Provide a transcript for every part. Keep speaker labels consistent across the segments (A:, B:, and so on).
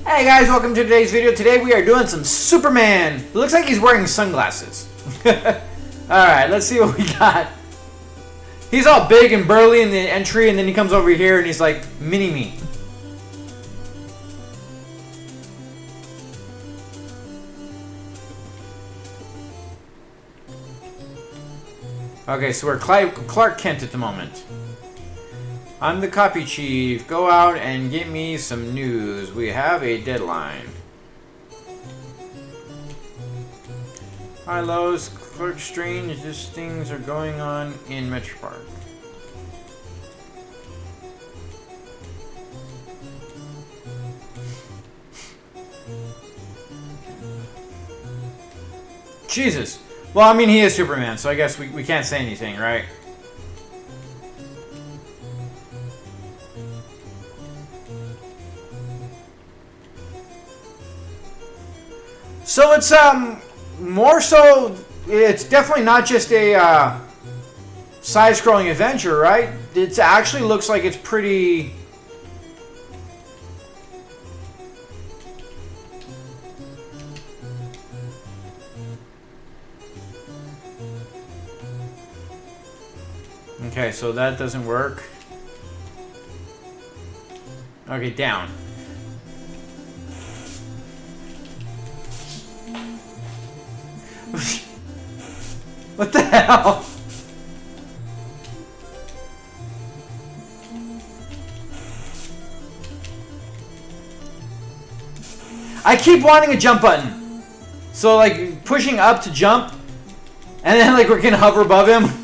A: Hey guys, welcome to today's video. Today we are doing some Superman. It looks like he's wearing sunglasses. Alright, let's see what we got. He's all big and burly in the entry, and then he comes over here and he's like mini-me. Okay, so we're Clark Kent at the moment. I'm the copy chief. Go out and get me some news. We have a deadline. Hi, Lois. Clark Strange. Just things are going on in Metro Park. Jesus. Well, I mean, he is Superman, so I guess we can't say anything, right? So it's more so, it's definitely not just a side-scrolling adventure, right? It actually looks like it's pretty. Okay, so that doesn't work. Okay, down. What the hell? I keep wanting a jump button. So like pushing up to jump, and then like we can hover above him.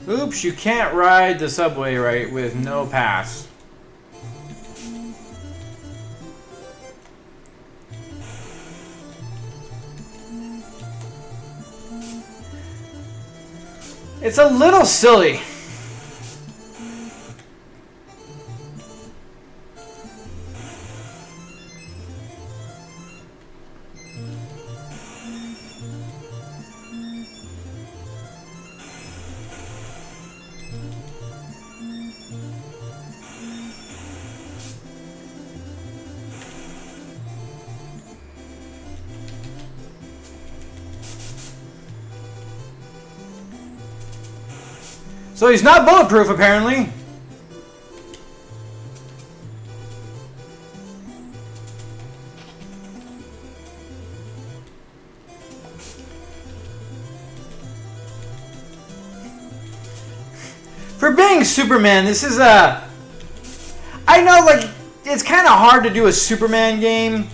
A: Oops, you can't ride the subway right with no pass. It's a little silly. So he's not bulletproof, apparently. For being Superman, this is a... I know, like, it's kind of hard to do a Superman game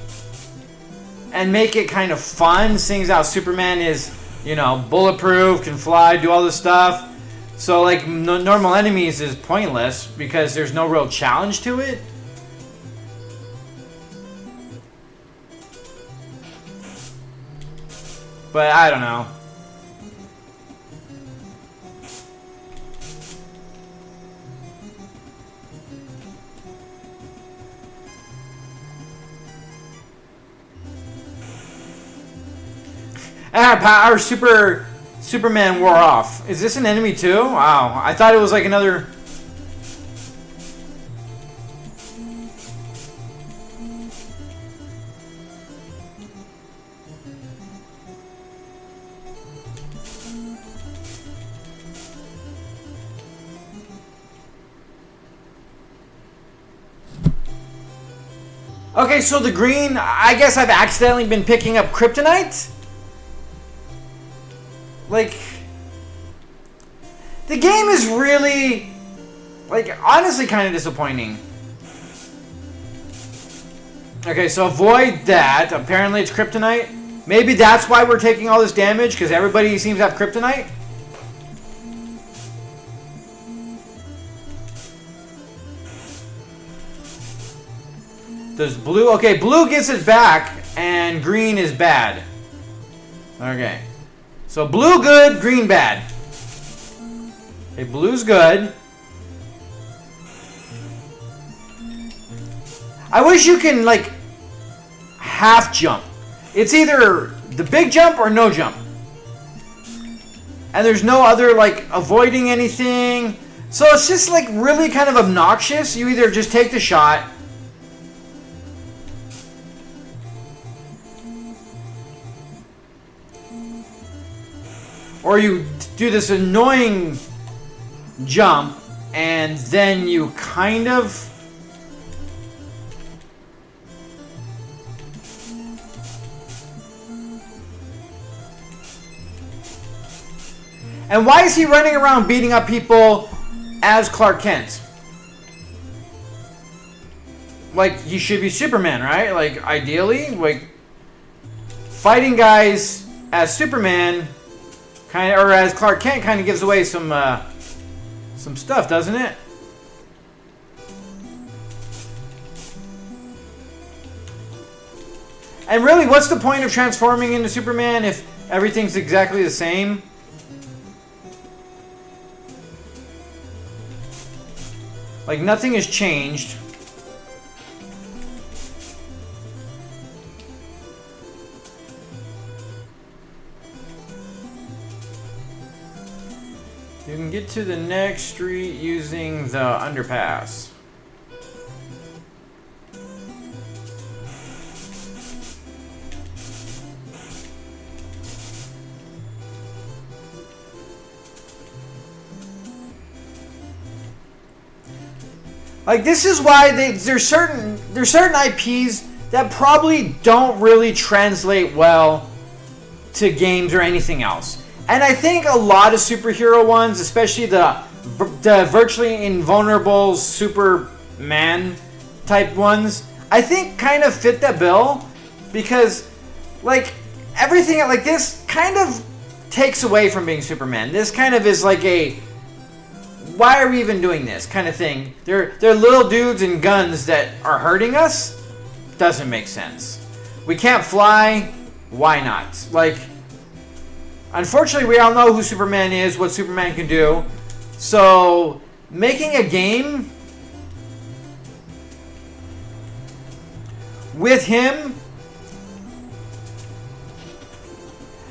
A: and make it kind of fun, seeing as how Superman is, you know, bulletproof, can fly, do all this stuff. So, like, normal enemies is pointless because there's no real challenge to it. But I don't know. Our Superman wore off. Is this an enemy too? Wow, I thought it was like another... Okay, so the green, I guess I've accidentally been picking up kryptonite? Like, the game is really, like, honestly kind of disappointing. Okay, so avoid that. Apparently it's kryptonite. Maybe that's why we're taking all this damage, because everybody seems to have kryptonite. Does blue... Okay, blue gets it back, and green is bad. Okay. So blue good, green bad. Okay, blue's good. I wish you can, like, half jump. It's either the big jump or no jump. And there's no other, like, avoiding anything. So it's just, like, really kind of obnoxious. You either just take the shot. Or you do this annoying jump. And then you kind of... And why is he running around beating up people as Clark Kent? Like, he should be Superman, right? Like, ideally, like, fighting guys as Superman, kind of, or as Clark Kent, kind of gives away some stuff, doesn't it? And really, what's the point of transforming into Superman if everything's exactly the same? Like, nothing has changed. You can get to the next street using the underpass. Like, this is why there's certain IPs that probably don't really translate well to games or anything else. And I think a lot of superhero ones, especially the virtually invulnerable Superman type ones, I think kind of fit that bill because, like, everything like this kind of takes away from being Superman. This kind of is like a, why are we even doing this kind of thing? They're little dudes and guns that are hurting us. Doesn't make sense. We can't fly. Why not? Like, unfortunately, we all know who Superman is, what Superman can do. So, making a game with him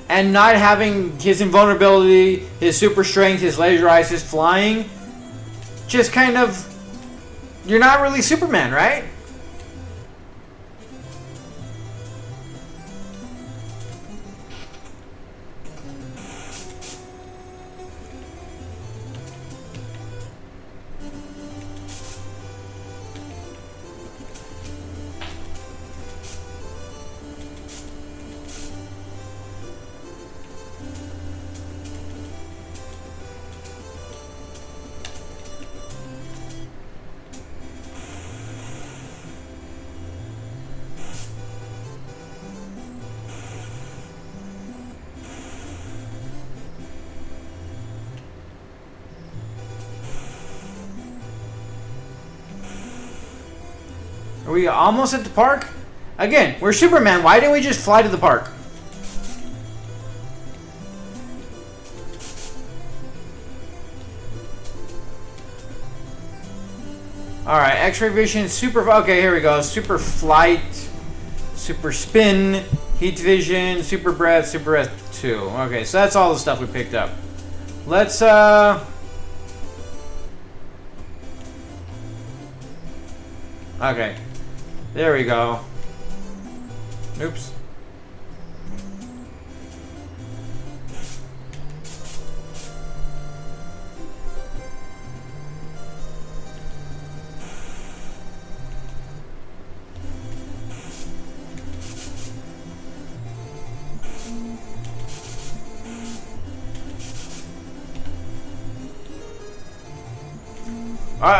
A: and not having his invulnerability, his super strength, his laser eyes, his flying, just kind of, you're not really Superman, right? Are we almost at the park? Again, we're Superman. Why didn't we just fly to the park? Alright, X-ray vision, super... Okay, here we go. Super flight, super spin, heat vision, super breath 2. Okay, so that's all the stuff we picked up. Let's, okay. There we go. Oops.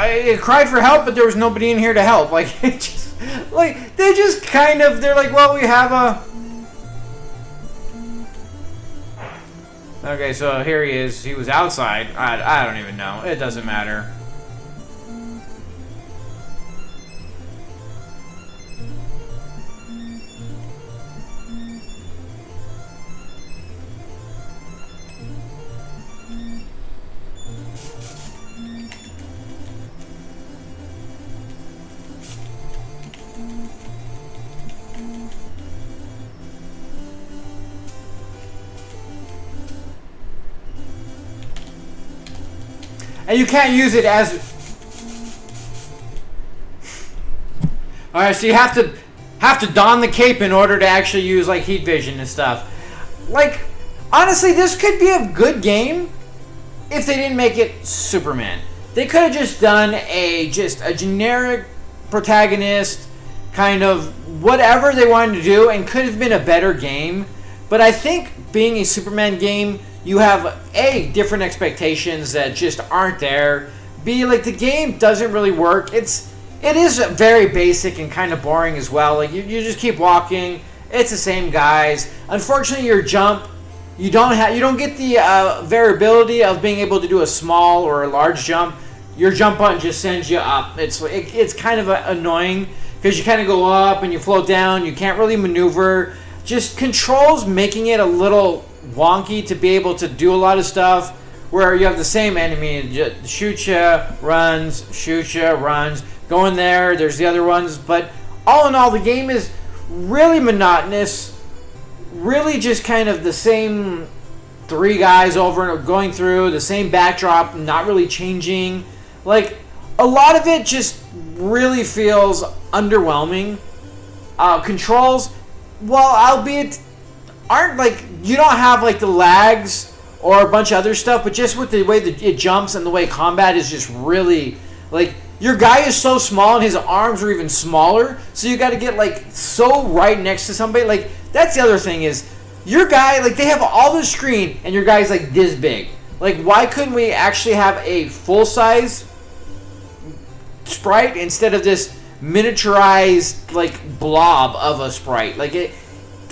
A: It cried for help, but there was nobody in here to help. Like, it just, like, they just kind of, they're like, well, we have a... Okay, so here he is. He was outside. I don't even know. It doesn't matter. And you can't use it as... Alright, so you have to don the cape in order to actually use like heat vision and stuff. Like, honestly, this could be a good game if they didn't make it Superman. They could have just done a generic protagonist, kind of whatever they wanted to do, and could have been a better game. But I think being a Superman game, you have A, different expectations that just aren't there. B, like the game doesn't really work. It is very basic and kind of boring as well. Like you just keep walking. It's the same guys. Unfortunately, your jump, you don't get the variability of being able to do a small or a large jump. Your jump button just sends you up. It's kind of annoying because you kind of go up and you float down. You can't really maneuver. Just controls making it a little wonky to be able to do a lot of stuff where you have the same enemy, shoot ya, runs, shoot ya, runs, go in there, there's the other ones. But all in all, the game is really monotonous, really just kind of the same three guys over and going through, the same backdrop, not really changing. Like, a lot of it just really feels underwhelming. Controls, well, albeit aren't like, you don't have like the lags or a bunch of other stuff, but just with the way that it jumps and the way combat is just really, like, your guy is so small and his arms are even smaller, so you got to get like so right next to somebody. Like, that's the other thing is, your guy, like, they have all the screen and your guy's like this big. Like, why couldn't we actually have a full-size sprite instead of this miniaturized like blob of a sprite? Like, it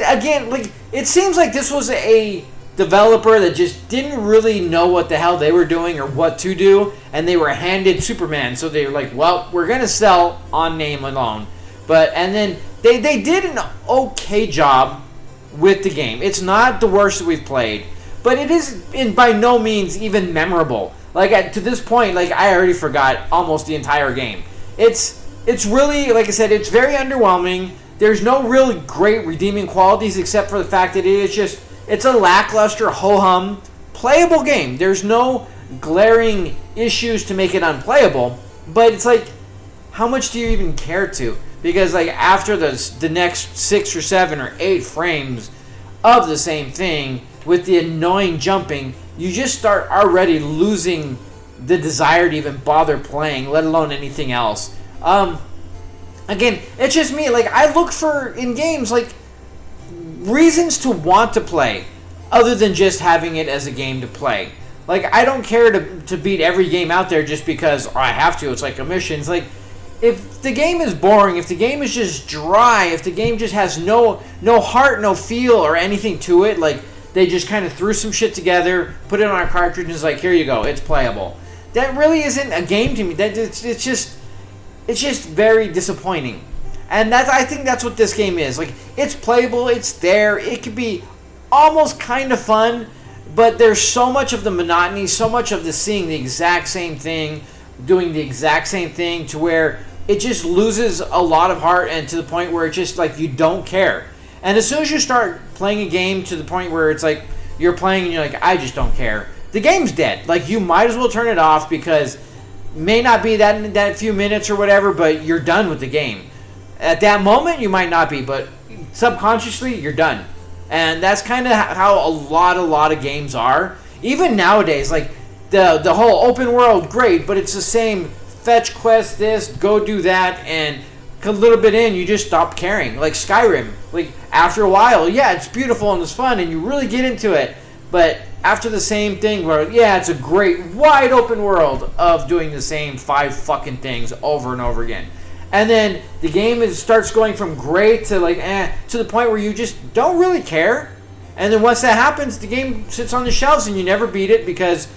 A: again, like, it seems like this was a developer that just didn't really know what the hell they were doing or what to do, and they were handed Superman, so they were like, well, we're gonna sell on name alone. And then they did an okay job with the game. It's not the worst that we've played, but it is by no means even memorable. Like, to this point, like, I already forgot almost the entire game. It's really, like I said, it's very underwhelming. There's no really great redeeming qualities except for the fact that it's a lackluster, ho-hum, playable game. There's no glaring issues to make it unplayable, but it's like, how much do you even care to? Because, like, after the next 6 or 7 or 8 frames of the same thing with the annoying jumping, you just start already losing the desire to even bother playing, let alone anything else. Again, it's just me. Like, I look for, in games, like, reasons to want to play other than just having it as a game to play. Like, I don't care to beat every game out there just because I have to. It's like a mission. It's like, if the game is boring, if the game is just dry, if the game just has no heart, no feel or anything to it, like, they just kind of threw some shit together, put it on a cartridge, and it's like, here you go, it's playable. That really isn't a game to me. It's just very disappointing. And I think that's what this game is. Like, it's playable, it's there, it could be almost kind of fun, but there's so much of the monotony, so much of the seeing the exact same thing, doing the exact same thing, to where it just loses a lot of heart, and to the point where it's just like you don't care. And as soon as you start playing a game to the point where it's like you're playing and you're like, I just don't care, the game's dead. Like, you might as well turn it off, because may not be that few minutes or whatever, but you're done with the game. At that moment, you might not be, but subconsciously, you're done. And that's kind of how a lot of games are. Even nowadays, like, the whole open world, great, but it's the same fetch quest, this, go do that, and a little bit in, you just stop caring. Like Skyrim, like, after a while, yeah, it's beautiful and it's fun, and you really get into it, but after the same thing where, yeah, it's a great, wide open world of doing the same 5 fucking things over and over again. And then the game starts going from great to like, to the point where you just don't really care. And then once that happens, the game sits on the shelves and you never beat it, because,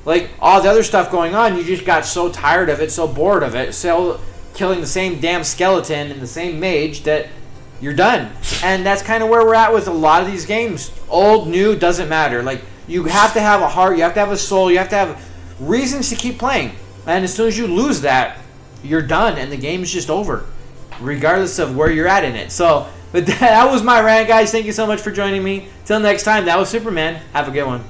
A: like, all the other stuff going on, you just got so tired of it, so bored of it, so killing the same damn skeleton and the same mage, that you're done. And that's kind of where we're at with a lot of these games. Old, new, doesn't matter. Like, you have to have a heart, you have to have a soul, you have to have reasons to keep playing. And as soon as you lose that, you're done, and the game is just over, regardless of where you're at in it. So, but that was my rant, guys. Thank you so much for joining me. Till next time, that was Superman. Have a good one.